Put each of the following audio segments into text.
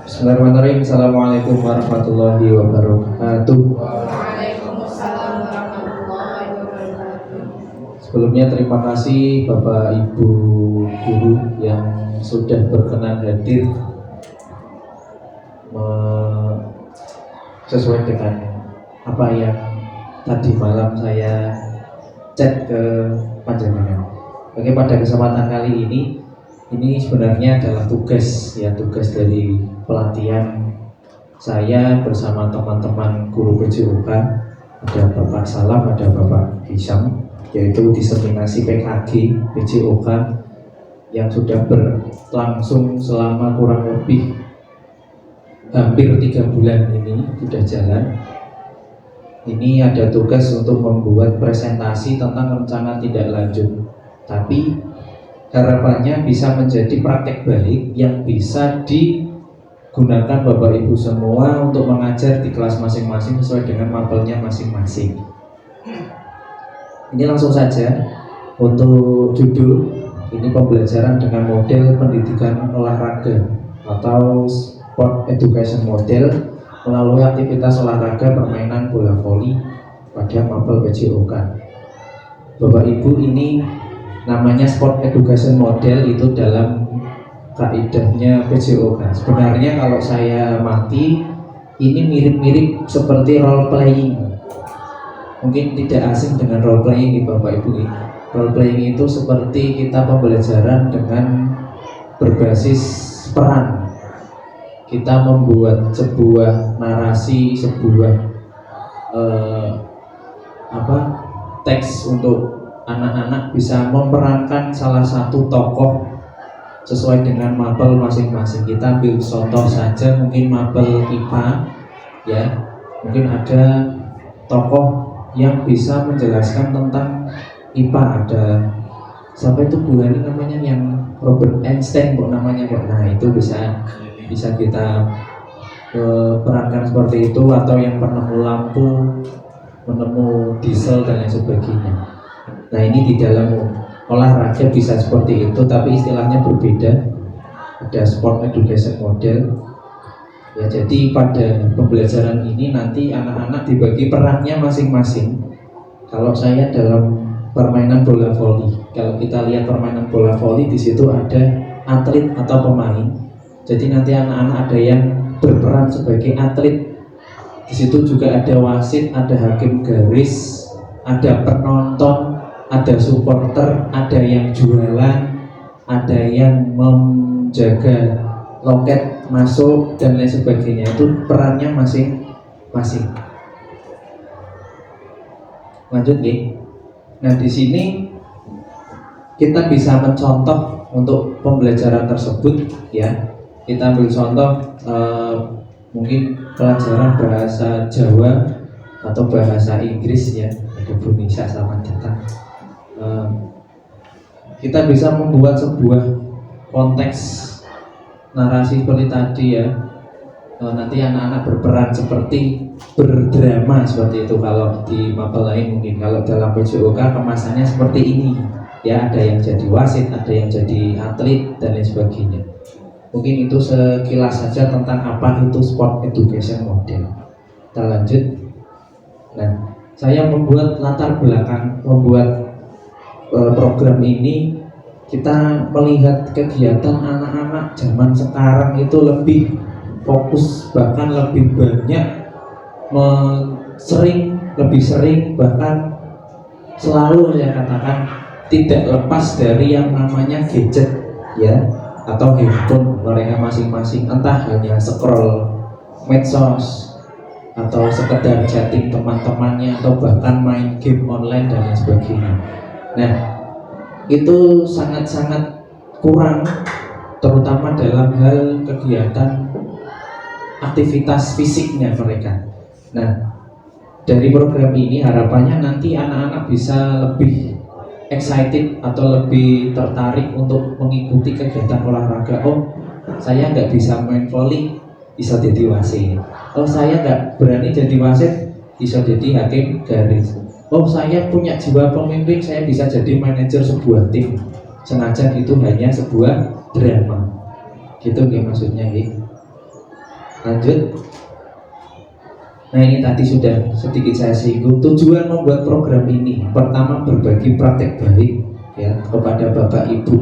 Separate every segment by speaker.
Speaker 1: Bismillahirrahmanirrahim. Assalamualaikum warahmatullahi wabarakatuh.
Speaker 2: Waalaikumsalam warahmatullahi wabarakatuh.
Speaker 1: Sebelumnya terima kasih Bapak Ibu guru yang sudah berkenan hadir sesuai dengan apa yang tadi malam saya chat ke panjenengan. Oke, pada kesempatan kali ini sebenarnya adalah tugas dari pelatihan saya bersama teman-teman guru PJOK. Ada Bapak Salam, ada Bapak Hisam, yaitu diseminasi PKG PJOK yang sudah berlangsung selama kurang lebih hampir 3 bulan ini sudah jalan. Ini ada tugas untuk membuat presentasi tentang rencana tindak lanjut, tapi harapannya bisa menjadi praktek baik yang bisa digunakan Bapak Ibu semua untuk mengajar di kelas masing-masing sesuai dengan mapelnya masing-masing. Ini langsung saja untuk judul, ini pembelajaran dengan model pendidikan olahraga atau sport education model melalui aktivitas olahraga permainan bola voli pada mapel PJOK. Bapak Ibu, ini namanya sport education model itu dalam kaidahnya PJOK. Sebenarnya kalau saya mati, ini mirip-mirip seperti role playing. Mungkin tidak asing dengan role playing Bapak Ibu. Role playing itu seperti kita pembelajaran dengan berbasis peran. Kita membuat sebuah narasi, sebuah teks untuk anak-anak bisa memerankan salah satu tokoh sesuai dengan mapel masing-masing. Kita ambil contoh saja, mungkin mapel IPA ya, mungkin ada tokoh yang bisa menjelaskan tentang IPA. Ada sampai itu Bu Hani namanya, yang Robert Einstein namanya. Nah itu bisa kita perankan seperti itu, atau yang penemu lampu, penemu diesel dan lain sebagainya. Nah ini di dalam olahraga bisa seperti itu, tapi istilahnya berbeda. Ada sport education model ya. Jadi pada pembelajaran ini nanti anak-anak dibagi perannya masing-masing. Kalau saya dalam permainan bola voli, kalau kita lihat permainan bola voli, di situ ada atlet atau pemain. Jadi nanti anak-anak ada yang berperan sebagai atlet. Di situ juga ada wasit, ada hakim garis, ada penonton, ada supporter, ada yang jualan, ada yang menjaga loket masuk dan lain sebagainya. Itu perannya masing-masing. Lanjut ya. Nah di sini kita bisa mencontoh untuk pembelajaran tersebut ya. Kita ambil contoh mungkin pelajaran bahasa Jawa atau bahasa Inggris ya. Ada Bu Nisa, selamat datang. Kita bisa membuat sebuah konteks narasi seperti tadi ya. Nanti anak-anak berperan seperti berdrama seperti itu kalau di mapel lain. Mungkin kalau dalam PJOK kemasannya seperti ini ya, ada yang jadi wasit, ada yang jadi atlet dan lain sebagainya. Mungkin itu sekilas saja tentang apa itu sport education model. Kita lanjut. Nah, saya membuat latar belakang membuat program ini, kita melihat kegiatan anak-anak zaman sekarang itu lebih fokus, bahkan lebih banyak lebih sering, bahkan selalu saya katakan tidak lepas dari yang namanya gadget ya, atau handphone mereka masing-masing. Entah hanya scroll medsos, atau sekedar chatting teman-temannya, atau bahkan main game online dan lain sebagainya. Nah itu sangat-sangat kurang, terutama dalam hal kegiatan aktivitas fisiknya mereka. Nah dari program ini harapannya nanti anak-anak bisa lebih excited atau lebih tertarik untuk mengikuti kegiatan olahraga. Oh saya nggak bisa main volley, bisa jadi wasit. Oh saya nggak berani jadi wasit, bisa jadi hakim garis. Oh saya punya jiwa pemimpin, saya bisa jadi manajer sebuah tim. Senajan itu hanya sebuah drama. Gitu ya maksudnya ya. Lanjut. Nah, ini tadi sudah sedikit saya singgung. Tujuan membuat program ini, pertama berbagi praktek baik ya kepada Bapak Ibu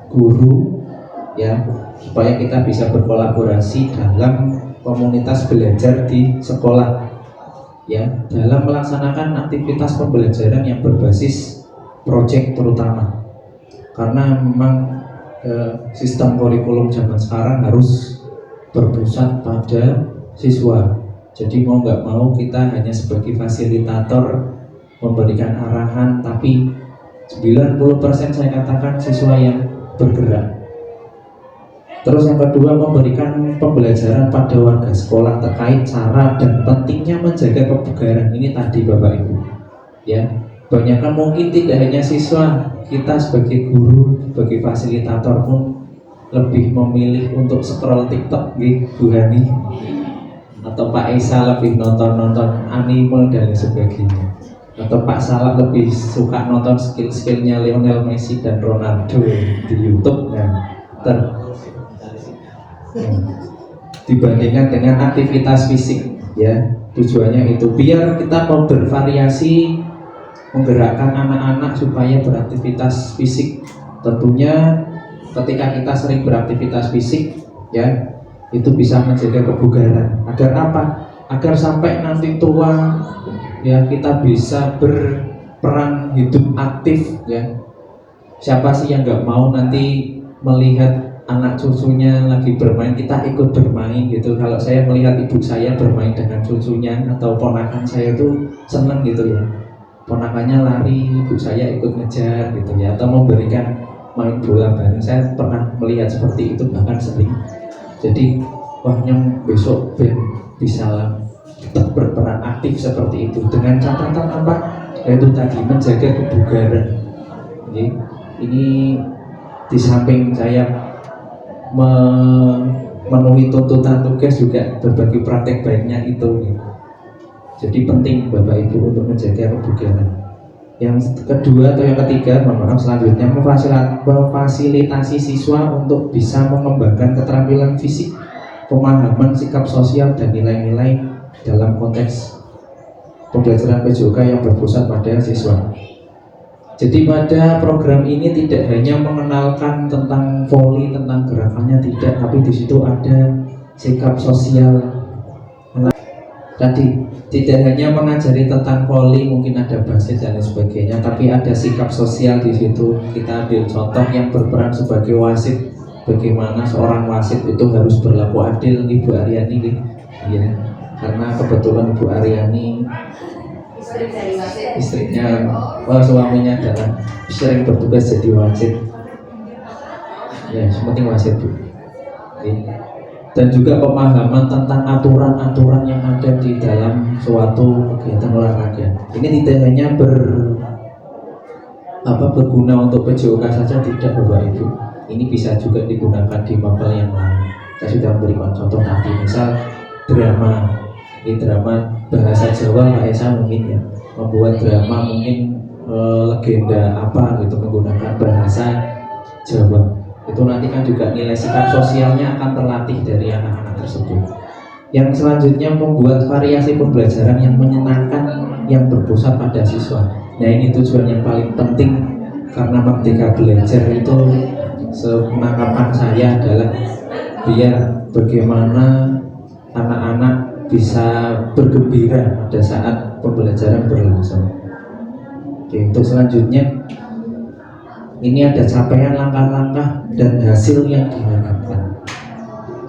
Speaker 1: guru ya, supaya kita bisa berkolaborasi dalam komunitas belajar di sekolah ya, dalam melaksanakan aktivitas pembelajaran yang berbasis proyek terutama. Karena memang sistem kurikulum zaman sekarang harus berpusat pada siswa. Jadi mau nggak mau kita hanya sebagai fasilitator memberikan arahan, tapi 90% saya katakan siswa yang bergerak. Terus yang kedua, memberikan pembelajaran pada warga sekolah terkait cara dan pentingnya menjaga kebugaran. Ini tadi Bapak Ibu ya, banyakkan mungkin tidak hanya siswa, kita sebagai guru, sebagai fasilitator pun lebih memilih untuk scroll TikTok gitu, Bu Hani, atau Pak Esa lebih nonton anime dan sebagainya, atau Pak Salah lebih suka nonton skill-skillnya Lionel Messi dan Ronaldo di YouTube dibandingkan dengan aktivitas fisik ya. Tujuannya itu biar kita mau bervariasi, menggerakkan anak-anak supaya beraktivitas fisik. Tentunya ketika kita sering beraktivitas fisik ya, itu bisa menjaga kebugaran. Agar apa? Agar sampai nanti tua ya kita bisa berperan hidup aktif ya. Siapa sih yang nggak mau nanti melihat anak cucunya lagi bermain, kita ikut bermain gitu. Kalau saya melihat ibu saya bermain dengan cucunya atau ponakan saya tuh seneng gitu ya, ponakannya lari, ibu saya ikut ngejar gitu ya, atau memberikan main bola bareng. Saya pernah melihat seperti itu, bahkan sering. Jadi wah nyong besok ben bisa tetap berperan aktif seperti itu, dengan catatan apa? Yaitu tadi menjaga kebugaran. Jadi ini di samping saya memenuhi tuntutan tugas, juga berbagi praktek baiknya itu. Jadi penting Bapak Ibu untuk menjaga kebugaran. Yang kedua atau yang ketiga, mohon maaf, selanjutnya memfasilitasi siswa untuk bisa mengembangkan keterampilan fisik, pemahaman, sikap sosial, dan nilai-nilai dalam konteks pembelajaran PJOK yang berpusat pada siswa. Jadi pada program ini tidak hanya mengenalkan tentang voli, tentang gerakannya, tidak, tapi di situ ada sikap sosial. Tadi tidak hanya mengajari tentang voli, mungkin ada basket dan lain sebagainya, tapi ada sikap sosial di situ. Kita ambil contoh yang berperan sebagai wasit, bagaimana seorang wasit itu harus berlaku adil. Ibu Aryani ya, karena kebetulan Ibu Aryani istrinya, suaminya adalah sering bertugas jadi wasit ya, sepenting wasit Bu. Dan juga pemahaman tentang aturan-aturan yang ada di dalam suatu kegiatan olahraga. Ini tidak hanya berguna untuk PJOK saja, tidak Bapak Ibu. Ini bisa juga digunakan di mapel yang lain. Saya sudah memberikan contoh tadi, misal drama. Ini drama bahasa Jawa, Pak Esa mungkin ya, membuat drama mungkin legenda apa gitu menggunakan bahasa Jawa. Itu nanti kan juga nilai sikap sosialnya akan terlatih dari anak-anak tersebut. Yang selanjutnya, membuat variasi pembelajaran yang menyenangkan yang berpusat pada siswa. Nah, ini tujuan yang paling penting, karena merdeka belajar itu sepenangkapan saya adalah biar bagaimana anak-anak bisa bergembira pada saat pembelajaran berlangsung. Oke, untuk selanjutnya ini ada capaian, langkah-langkah, dan hasil yang diharapkan.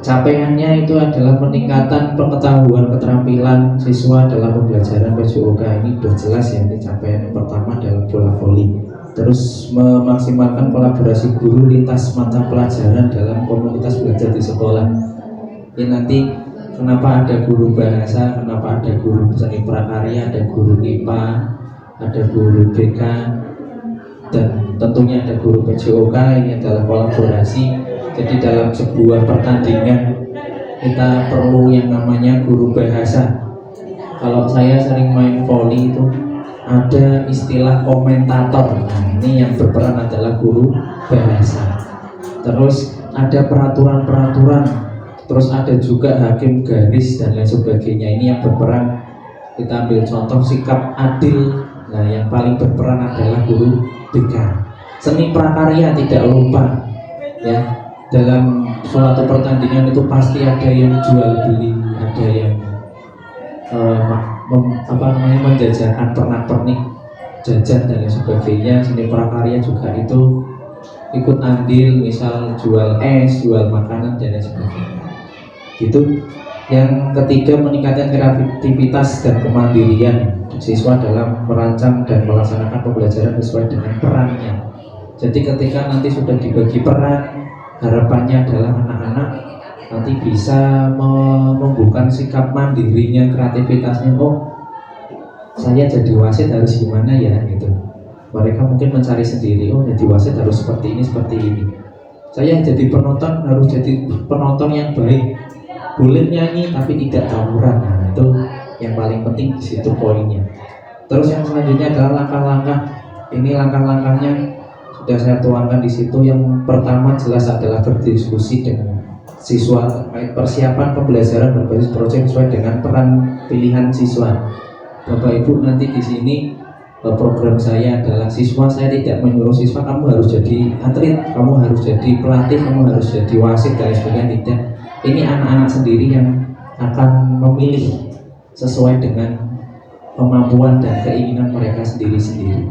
Speaker 1: Capaiannya itu adalah peningkatan pengetahuan keterampilan siswa dalam pembelajaran PJOK. Ini sudah jelas ya, ini capaian yang pertama adalah bola voli. Terus memaksimalkan kolaborasi guru lintas mata pelajaran dalam komunitas belajar di sekolah. Ini nanti kenapa ada guru bahasa, kenapa ada guru seni prakarya, ada guru IPA, ada guru BK, dan tentunya ada guru PJOK. Ini adalah kolaborasi. Jadi dalam sebuah pertandingan kita perlu yang namanya guru bahasa. Kalau saya sering main voli itu ada istilah komentator. Nah, ini yang berperan adalah guru bahasa. Terus ada peraturan-peraturan Terus ada juga hakim garis dan lain sebagainya. Ini yang berperan, kita ambil contoh sikap adil. Nah, yang paling berperan adalah guru BK. Seni prakarya tidak lupa ya. Dalam suatu pertandingan itu pasti ada yang jual beli, ada yang menjajakan pernak-pernik, jajan dan lain sebagainya. Seni prakarya juga itu ikut andil, misal jual es, jual makanan dan lain sebagainya. Gitu. Yang ketiga, meningkatkan kreativitas dan kemandirian siswa dalam merancang dan melaksanakan pembelajaran sesuai dengan perannya. Jadi ketika nanti sudah dibagi peran, harapannya adalah anak-anak nanti bisa menumbuhkan sikap mandirinya, kreativitasnya. Oh, saya jadi wasit harus gimana ya gitu. Mereka mungkin mencari sendiri. Oh, jadi wasit harus seperti ini, seperti ini. Saya jadi penonton harus jadi penonton yang baik. Boleh nyanyi tapi tidak tawuran. Nah, itu yang paling penting di situ poinnya. Terus yang selanjutnya adalah langkah-langkah. Ini langkah-langkahnya sudah saya tuangkan di situ. Yang pertama jelas adalah berdiskusi dengan siswa terkait persiapan pembelajaran berbasis proyek sesuai dengan peran pilihan siswa. Bapak Ibu, nanti di sini program saya adalah siswa. Saya tidak menyuruh siswa kamu harus jadi atlet, kamu harus jadi pelatih, kamu harus jadi wasit dan sebagainya. Tidak. Ini anak-anak sendiri yang akan memilih sesuai dengan kemampuan dan keinginan mereka sendiri-sendiri.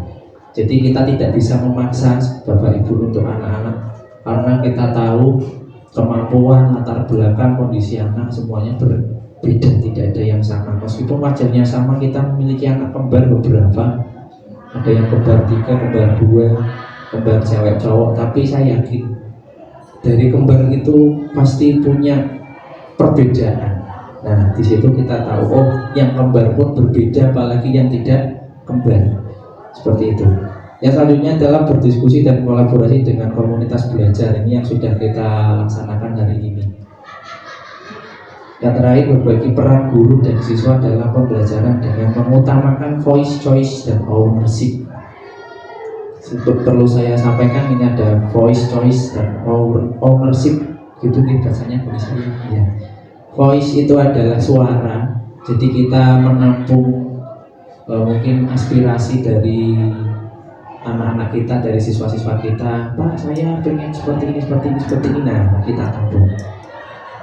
Speaker 1: Jadi kita tidak bisa memaksa Bapak Ibu untuk anak-anak, karena kita tahu kemampuan, latar belakang, kondisi anak semuanya berbeda, tidak ada yang sama. Meskipun wajarnya sama, kita memiliki anak kembar beberapa, ada yang kembar 3, kembar 2, kembar cewek cowok, tapi saya yakin dari kembar itu pasti punya perbedaan. Nah, di situ kita tahu, oh, yang kembar pun berbeda, apalagi yang tidak kembar. Seperti itu. Yang selanjutnya adalah berdiskusi dan kolaborasi dengan komunitas belajar. Ini yang sudah kita laksanakan hari ini. Yang terakhir, berbagi peran guru dan siswa dalam pembelajaran dengan mengutamakan voice, choice, dan ownership. Perlu saya sampaikan, ini ada voice, choice, dan ownership. Gitu nih bahasanya tulisannya ya. Voice itu adalah suara. Jadi kita menampung mungkin aspirasi dari anak-anak kita, dari siswa-siswa kita. Pak, saya pengen seperti ini, seperti ini, seperti ini. Nah, kita tampung.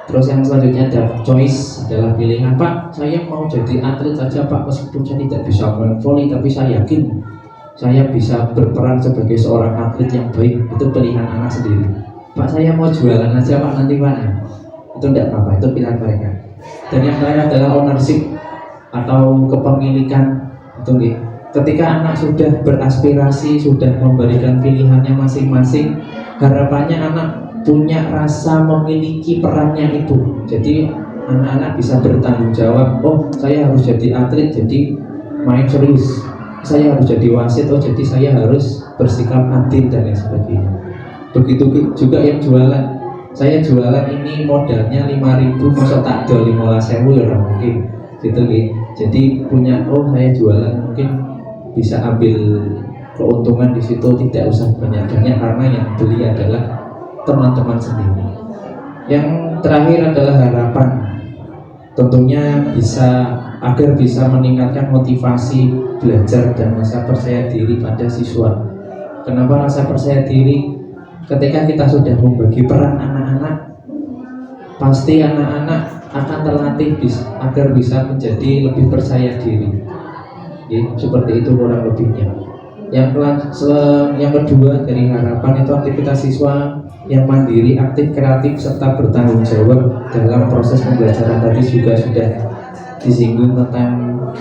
Speaker 1: Terus yang selanjutnya ada choice, adalah pilihan. Pak, saya mau jadi atlet saja Pak, meskipun saya tidak bisa main volley, tapi saya yakin saya bisa berperan sebagai seorang atlet yang baik. Itu pilihan anak sendiri. Pak, saya mau jualan aja Pak, nanti Pak. Itu tidak apa-apa, itu pilihan mereka. Dan yang terakhir adalah ownership atau kepemilikan. Itu nih. Ketika anak sudah beraspirasi, sudah memberikan pilihannya masing-masing, harapannya anak punya rasa memiliki perannya itu. Jadi anak-anak bisa bertanggung jawab. Oh, saya harus jadi atlet, jadi main serius. Saya harus jadi wasit, oh jadi saya harus bersikap adil dan lain sebagainya. Begitu juga yang jualan. Saya jualan ini modalnya 5.000, masa tak ada 15.000 ya mungkin. Gitu nih. Jadi punya, oh saya jualan mungkin bisa ambil keuntungan di situ, tidak usah banyak-banyak karena yang beli adalah teman-teman sendiri. Yang terakhir adalah harapan. Tentunya agar bisa meningkatkan motivasi belajar dan rasa percaya diri pada siswa. Kenapa rasa percaya diri? Ketika kita sudah membagi peran anak-anak, pasti anak-anak akan terlatih agar bisa menjadi lebih percaya diri. Seperti itu kurang lebihnya. Yang kedua dari harapan itu aktivitas siswa yang mandiri, aktif, kreatif, serta bertanggung jawab dalam proses pembelajaran. Tadi juga sudah disinggung tentang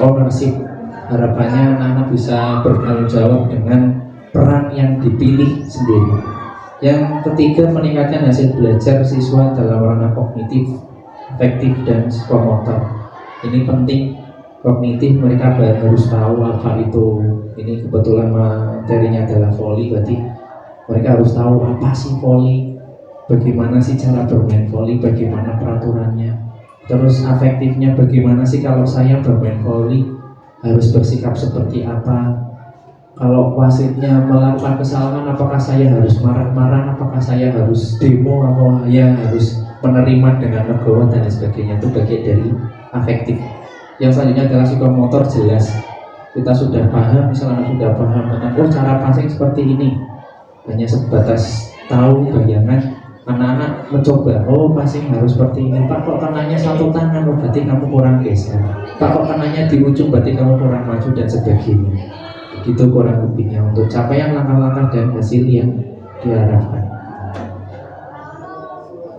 Speaker 1: ownership. Harapannya anak-anak bisa bertanggung jawab dengan peran yang dipilih sendiri. Yang ketiga, meningkatkan hasil belajar siswa dalam ranah kognitif, afektif, dan psikomotor. Ini penting. Kognitif mereka harus tahu apa itu. Ini kebetulan materinya adalah volley, berarti mereka harus tahu apa sih volley, bagaimana sih cara bermain volley, bagaimana peraturannya. Terus afektifnya, bagaimana sih kalau saya bermain volley harus bersikap seperti apa. Kalau wasitnya melakukan kesalahan, apakah saya harus marah-marah, apakah saya harus demo, atau saya harus menerima dengan legowo dan sebagainya. Itu bagian dari afektif. Yang selanjutnya adalah psikomotor. Jelas kita sudah paham, misalnya sudah paham tentang cara passing seperti ini, hanya sebatas tahu bayangan. Anak-anak mencoba, passing harus seperti ini. Pak, kok kenanya satu tangan, berarti kamu kurang geser. Pak, kok kenanya di ujung, berarti kamu kurang maju dan sebagainya. Gitu kurang lebihnya untuk capaian langkah-langkah dan hasil yang diharapkan.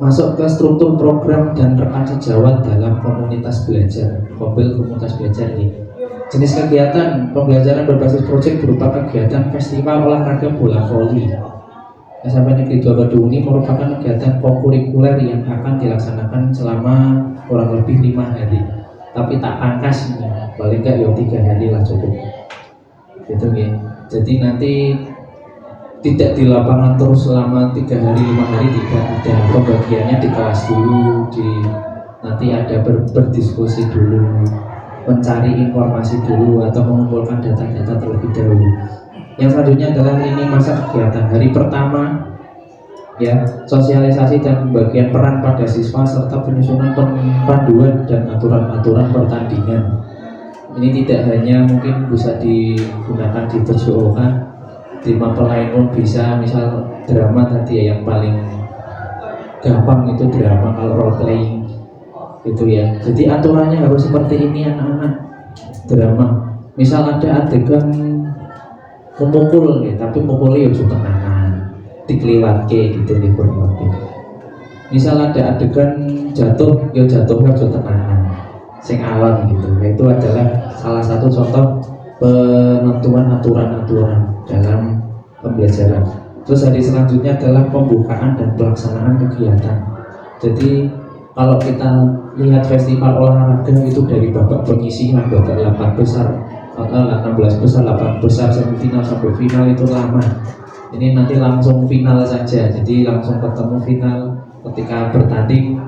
Speaker 1: Masuk ke struktur program dan rekan sejawat dalam komunitas belajar. Komunitas belajar ini jenis kegiatan pembelajaran berbasis proyek berupa kegiatan festival olahraga bola voli. SMP Negeri 2 Kedung ini merupakan kegiatan kokurikuler yang akan dilaksanakan selama kurang lebih 5 hari. Tapi tak pangkas, paling enggak ya 3 hari lah cukup. Gitu ya. Jadi nanti tidak di lapangan terus selama 3 hari 5 hari, tidak, ada pembagiannya di kelas dulu, nanti ada berdiskusi dulu, mencari informasi dulu atau mengumpulkan data-data terlebih dahulu. Yang selanjutnya adalah ini masa kegiatan. Hari pertama ya, sosialisasi dan pembagian peran pada siswa serta penyusunan panduan dan aturan-aturan pertandingan. Ini tidak hanya mungkin bisa digunakan di perjokan, di mapel lain pun bisa. Misal drama tadi ya, yang paling gampang itu drama kalau role playing itu ya. Jadi aturannya harus seperti ini anak-anak. Drama misal ada adegan memukul ya, tapi mukulnya ya tenangan, dikeliwatke gitu nih berarti. Misal ada adegan jatuh, ya jatuhnya tenangan, sing alam gitu. Itu adalah salah satu contoh penentuan aturan-aturan dalam pembelajaran. Terus hari selanjutnya adalah pembukaan dan pelaksanaan kegiatan. Jadi kalau kita lihat festival olahraga itu dari babak penyisihan, babak 8 besar, 16 besar, 8 besar, semifinal sampai final itu lama. Ini nanti langsung final saja, jadi langsung ketemu final. Ketika bertanding,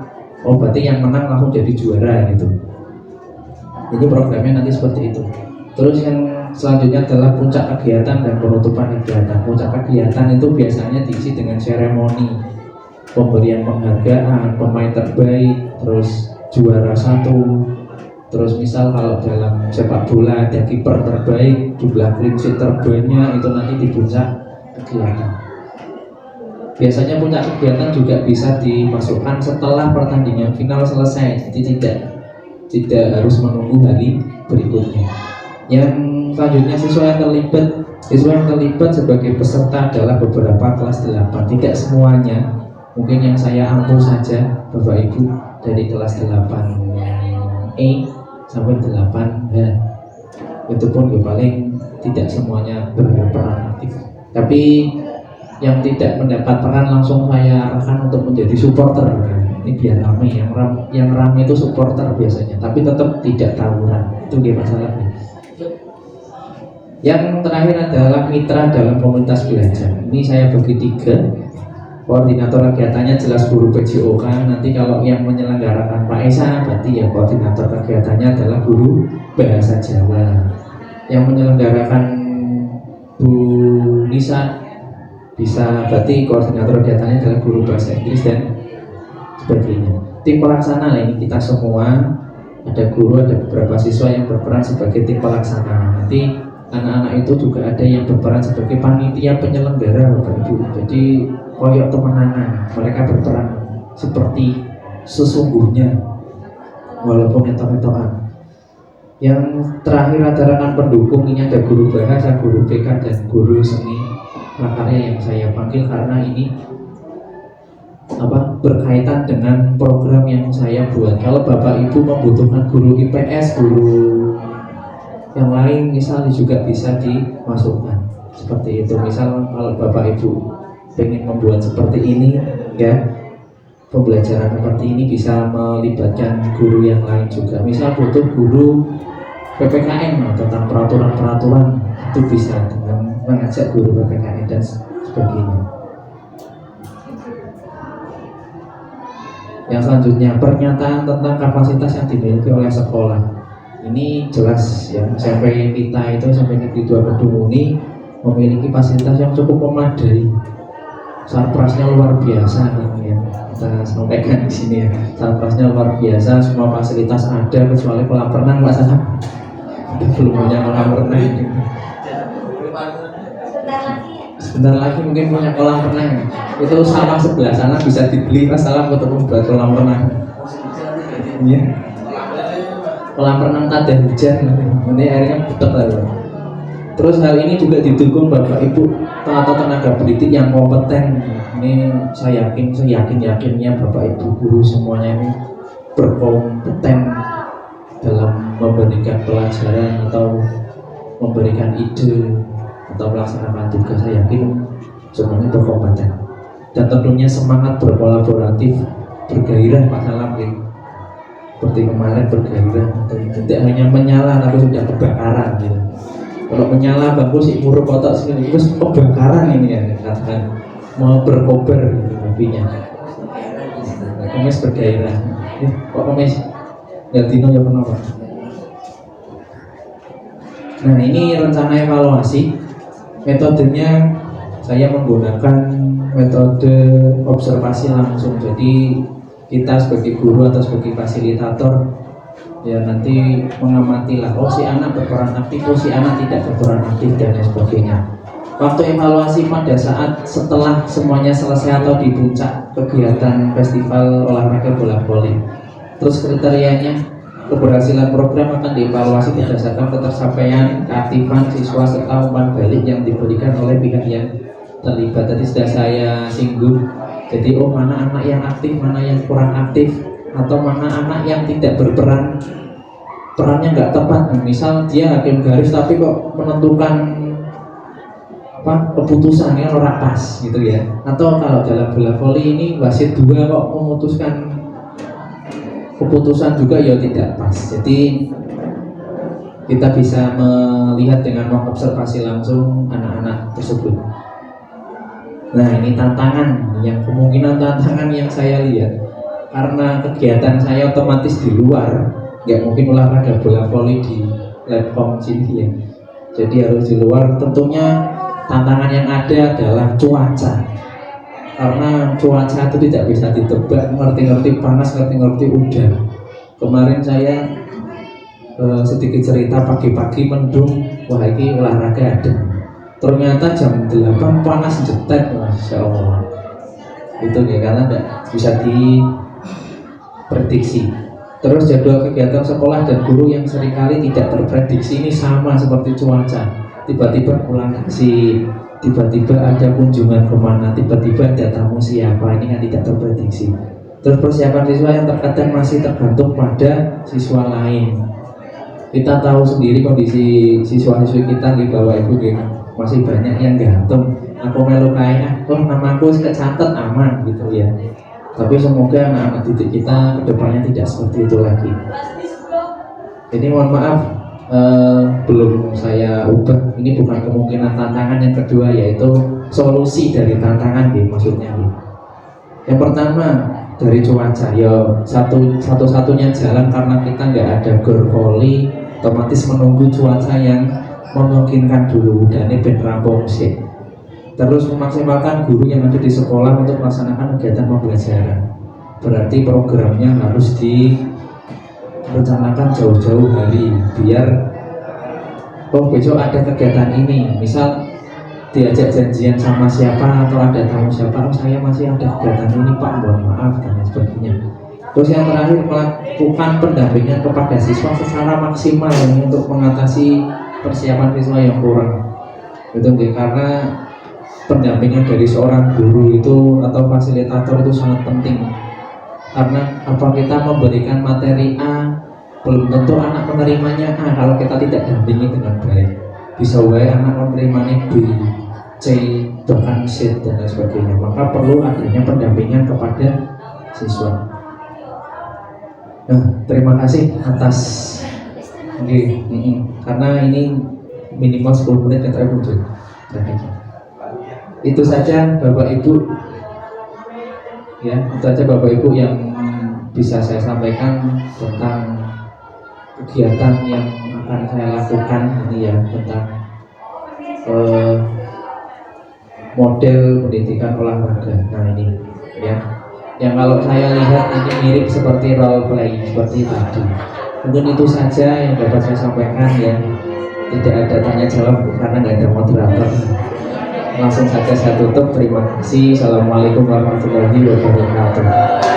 Speaker 1: berarti yang menang langsung jadi juara gitu. Jadi programnya nanti seperti itu. Terus yang selanjutnya adalah puncak kegiatan dan penutupan kegiatan. Puncak kegiatan itu biasanya diisi dengan seremoni, pemberian penghargaan, pemain terbaik, terus juara 1. Terus misal kalau dalam sepak bola ada kiper terbaik, jumlah clean sheet terbanyak, itu nanti di puncak kegiatan. Biasanya puncak kegiatan juga bisa dimasukkan setelah pertandingan final selesai, jadi tidak harus menunggu hari berikutnya. Yang selanjutnya siswa yang terlibat sebagai peserta adalah beberapa kelas 8, tidak semuanya. Mungkin yang saya ampu saja Bapak Ibu dari kelas 8E sampai 8H. Itu pun ya paling tidak semuanya berperan aktif. Tapi yang tidak mendapat peran langsung saya arahkan untuk menjadi supporter. Ini biar ramai, yang ramai itu supporter biasanya, tapi tetap tidak tawuran. Itu dia masalahnya. Yang terakhir adalah mitra dalam komunitas belajar. Ini saya bagi 3. Koordinator kegiatannya jelas guru PJOK. Nanti kalau yang menyelenggarakan Pak Esa, berarti ya koordinator kegiatannya adalah guru bahasa Jawa. Yang menyelenggarakan Bu Nisa bisa, berarti koordinator kegiatannya adalah guru bahasa Inggris dan sebagainya. Tim pelaksana ini kita semua, ada guru, ada beberapa siswa yang berperan sebagai tim pelaksana. Nanti anak-anak itu juga ada yang berperan sebagai panitia penyelenggara Bapak Ibu. Jadi koyok temenanan, mereka berperan seperti sesungguhnya walaupun etok-etokan. Yang terakhir ada rekan pendukung, ini ada guru bahasa, guru BK dan guru seni prakarya yang saya panggil karena ini berkaitan dengan program yang saya buat. Kalau Bapak Ibu membutuhkan guru IPS, guru yang lain misalnya juga bisa dimasukkan seperti itu. Misal kalau Bapak Ibu pengen membuat seperti ini ya, pembelajaran seperti ini bisa melibatkan guru yang lain juga. Misal butuh guru PPKN tentang peraturan-peraturan, itu bisa dengan mengajak guru PPKN dan sebagainya. Yang selanjutnya, pernyataan tentang kapasitas yang dimiliki oleh sekolah. Ini jelas ya, SMP kita itu, SMP Negeri 2 Kedung ini memiliki fasilitas yang cukup memadai. Surprise-nya luar biasa ya. Kita sampaikan di sini ya. Surprise-nya luar biasa, semua fasilitas ada kecuali kolam renang Pak Salah. Belum punya kolam renang. Sebentar lagi mungkin punya kolam renang. Itu sawah sebelah sana bisa dibeli Pak Salah untuk membuat kolam renang. Iya. Kolam renang tak ada hujan, nanti airnya butek lah. Terus hal ini juga didukung Bapak Ibu atau tenaga pendidik yang kompeten. Ini saya yakinnya Bapak Ibu guru semuanya ini berkompeten dalam memberikan pelajaran atau memberikan ide atau melaksanakan tugas. Saya yakin semuanya berkompeten dan tentunya semangat berkolaboratif, bergairah Pak Salam gitu. Seperti kemarin bergairah, tidak hanya menyala tapi sudah kebakaran gitu. Kalau menyala bagus sih muruk kotak sini, terus kebakaran ini ya katakan mau berkobar gitu apinya. Komis bergairah. Kok komis? Ya Dino ya kenapa? Nah ini rencana evaluasi. Metodenya saya menggunakan metode observasi langsung. Jadi kita sebagai guru atau sebagai fasilitator ya nanti mengamati lah, oh si anak berperan aktif, oh si anak tidak berperan aktif dan lain sebagainya. Waktu evaluasi pada saat setelah semuanya selesai atau di puncak kegiatan festival olahraga bola voli. Terus kriterianya keberhasilan program akan dievaluasi berdasarkan ketersampaian keaktifan siswa serta umpan balik yang diberikan oleh pihak yang terlibat. Tadi sudah saya singgung. Jadi mana anak yang aktif, mana yang kurang aktif, atau mana anak yang tidak berperan, perannya nggak tepat. Misal dia hakim garis tapi kok menentukan keputusannya ora pas gitu ya. Atau kalau dalam bola voli ini wasit 2 kok memutuskan keputusan juga ya tidak pas. Jadi kita bisa melihat dengan mengobservasi langsung anak-anak tersebut. Nah ini tantangan, yang kemungkinan tantangan yang saya lihat karena kegiatan saya otomatis di luar, nggak mungkin olahraga bola voli di Labcom sini ya. Jadi harus di luar. Tentunya tantangan yang ada adalah cuaca, karena cuaca itu tidak bisa ditebak, ngerti-ngerti panas, ngerti-ngerti hujan. Kemarin saya sedikit cerita, pagi-pagi mendung, wah ini olahraga ada. Ternyata jam 8 panas jetek, Masya Allah. Itu ya karena tidak bisa diprediksi. Terus jadwal kegiatan sekolah dan guru yang seringkali tidak terprediksi ini sama seperti cuaca. Tiba-tiba pulang kasih, tiba-tiba ada kunjungan kemana, tiba-tiba ada tamu siapa, ini kan tidak terprediksi. Terus persiapan siswa yang terkadang masih tergantung pada siswa lain. Kita tahu sendiri kondisi siswa-siswi kita di bawah ibu masih banyak yang gantung. Aku melu kayaknya, oh namaku kecatat aman gitu ya. Tapi semoga anak-anak didik kita kedepannya tidak seperti itu lagi. Jadi mohon maaf, belum saya ubah. Ini bukan kemungkinan tantangan. Yang kedua yaitu solusi dari tantangan maksudnya. Yang pertama dari cuaca, ya satu-satunya jalan karena kita nggak ada gor voli, otomatis menunggu cuaca yang memungkinkan dulu dan ini ben rampung sih. Terus memaksimalkan guru yang ada di sekolah untuk melaksanakan kegiatan pembelajaran. Berarti programnya harus direncanakan jauh-jauh hari biar besok ada kegiatan ini. Misal diajak janjian sama siapa atau ada tamu siapa, oh saya masih ada kegiatan ini Pak, mohon maaf dan lain sebagainya. Terus yang terakhir melakukan pendampingan kepada siswa secara maksimal untuk mengatasi persiapan siswa yang kurang. Itu karena pendampingan dari seorang guru itu atau fasilitator itu sangat penting. Karena apa kita memberikan materi A, belum tentu anak menerimanya A kalau kita tidak dampingi dengan baik. Bisa wae anak menerimanya B, C, bahkan C dan lain sebagainya. Maka perlu adanya pendampingan kepada siswa. Nah, terima kasih atas karena ini minimal 10 menit yang terakhir muncul. Itu saja Bapak Ibu ya, itu saja Bapak Ibu yang bisa saya sampaikan tentang kegiatan yang akan saya lakukan ini ya, tentang eh, model pendidikan olahraga. Nah ini ya, yang kalau saya lihat ini mirip seperti role play seperti tadi. Mungkin itu saja yang dapat saya sampaikan ya. Tidak ada tanya jawab karena nggak ada moderator. Langsung saja saya tutup. Terima kasih. Assalamualaikum warahmatullahi wabarakatuh.